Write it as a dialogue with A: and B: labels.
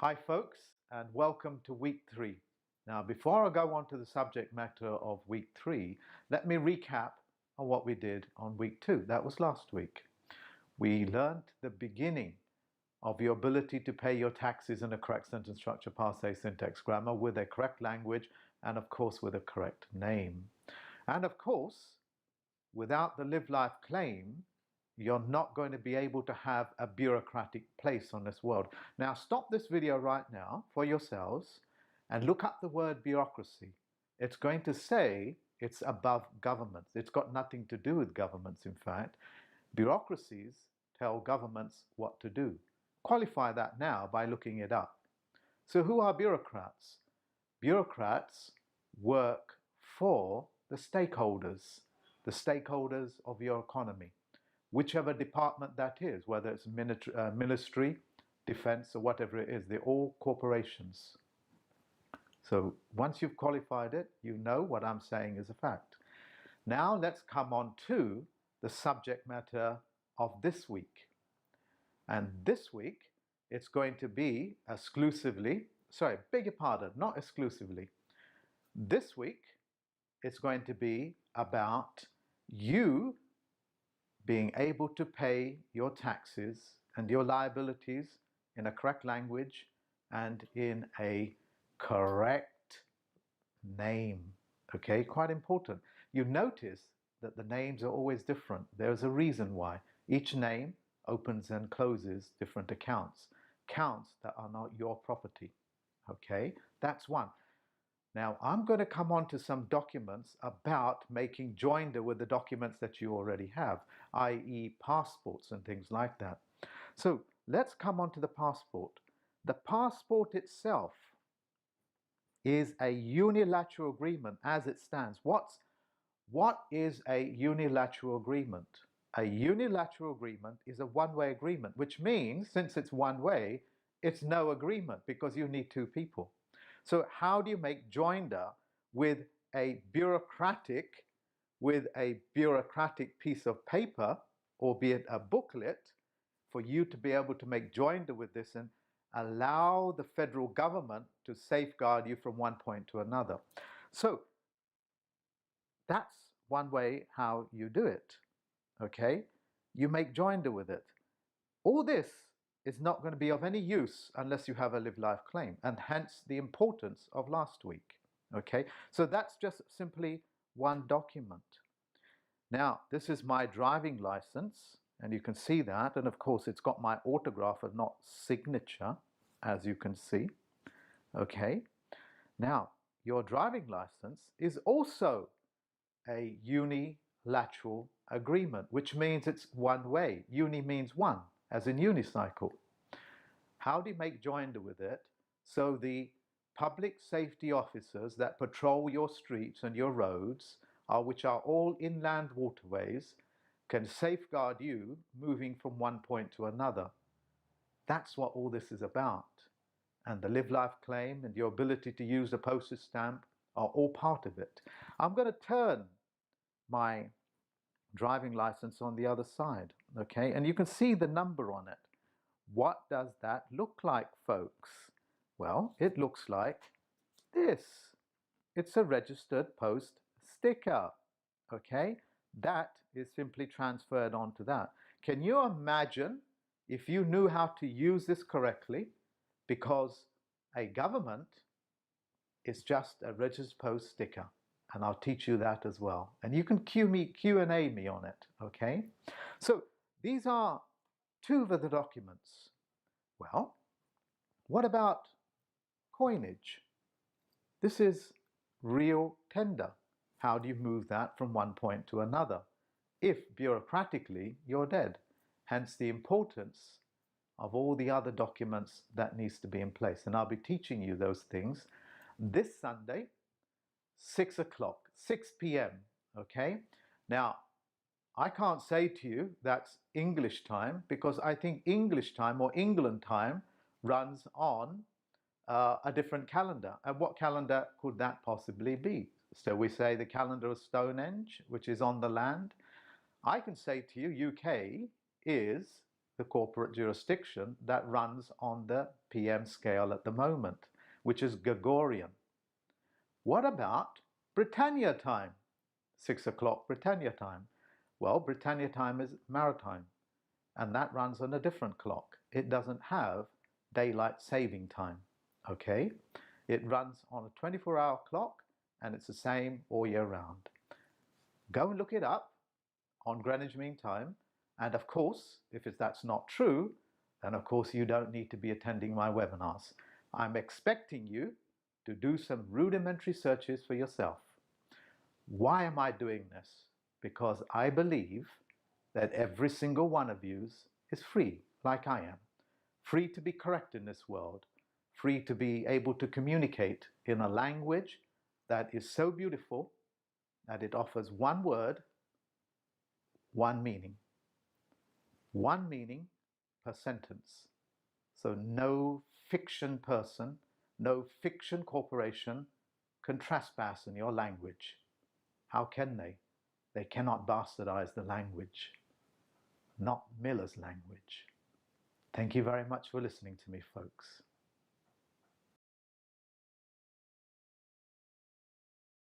A: Hi folks, and welcome to week 3. Now before I go on to the subject matter of week 3, let me recap on what we did on week 2. That was last week. We learned the beginning of your ability to pay your taxes in a correct sentence structure, passe, syntax, grammar, with a correct language, and of course with a correct name. And of course, without the live life claim, you're not going to be able to have a bureaucratic place on this world. Now stop this video right now for yourselves and look up the word bureaucracy. It's going to say it's above governments. It's got nothing to do with governments, in fact. Bureaucracies tell governments what to do. Qualify that now by looking it up. So who are bureaucrats? Bureaucrats work for the stakeholders of your economy. Whichever department that is, whether it's ministry, defense, or whatever it is, they're all corporations. So once you've qualified it, you know what I'm saying is a fact. Now let's come on to the subject matter of this week. And this week, it's going to be exclusively, sorry, beg your pardon, not exclusively. This week, it's going to be about you being able to pay your taxes and your liabilities in a correct language and in a correct name. Okay, quite important. You notice that the names are always different. There's a reason why. Each name opens and closes different accounts that are not your property. Okay, that's one. Now, I'm going to come on to some documents about making joinder with the documents that you already have, i.e. passports and things like that. So let's come on to the passport. The passport itself is a unilateral agreement as it stands. What is a unilateral agreement? A unilateral agreement is a one-way agreement, which means since it's one way, it's no agreement because you need two people. So how do you make joinder with a bureaucratic piece of paper, albeit a booklet, for you to be able to make joinder with this and allow the federal government to safeguard you from one point to another? So that's one way how you do it, okay? You make joinder with it. All this is not going to be of any use unless you have a live life claim, and hence the importance of last week. Okay, so that's just simply one document. Now, this is my driving license, and you can see that, and of course it's got my autograph and not signature, as you can see. Okay, now your driving license is also a unilateral agreement, which means it's one way. Uni means one, as in unicycle. How do you make joinder with it? So the public safety officers that patrol your streets and your roads, which are all inland waterways, can safeguard you moving from one point to another. That's what all this is about. And the live life claim and your ability to use a postage stamp are all part of it. I'm going to turn my driving license on the other side, okay? And you can see the number on it. What does that look like, folks? Well, it looks like this. It's a registered post sticker, okay? That is simply transferred onto that. Can you imagine if you knew how to use this correctly? Because a government is just a registered post sticker. And I'll teach you that as well. And you can Q&A me on it, okay? So these are two of the documents. Well, what about coinage? This is real tender. How do you move that from one point to another? If bureaucratically you're dead. Hence the importance of all the other documents that needs to be in place. And I'll be teaching you those things this Sunday, 6 o'clock, 6 p.m. Okay? Now, I can't say to you that's English time because I think English time or England time runs on a different calendar. And what calendar could that possibly be? So we say the calendar of Stonehenge, which is on the land. I can say to you UK is the corporate jurisdiction that runs on the PM scale at the moment, which is Gregorian. What about Britannia time? 6 o'clock Britannia time. Well, Britannia time is maritime, and that runs on a different clock. It doesn't have daylight saving time, okay? It runs on a 24-hour clock, and it's the same all year round. Go and look it up on Greenwich Mean Time, and of course, if that's not true, then of course you don't need to be attending my webinars. I'm expecting you to do some rudimentary searches for yourself. Why am I doing this? Because I believe that every single one of you is free, like I am. Free to be correct in this world. Free to be able to communicate in a language that is so beautiful that it offers one word, one meaning. One meaning per sentence. So no fiction person, no fiction corporation can trespass in your language. How can they? They cannot bastardize the language, not Miller's language. Thank you very much for listening to me, folks.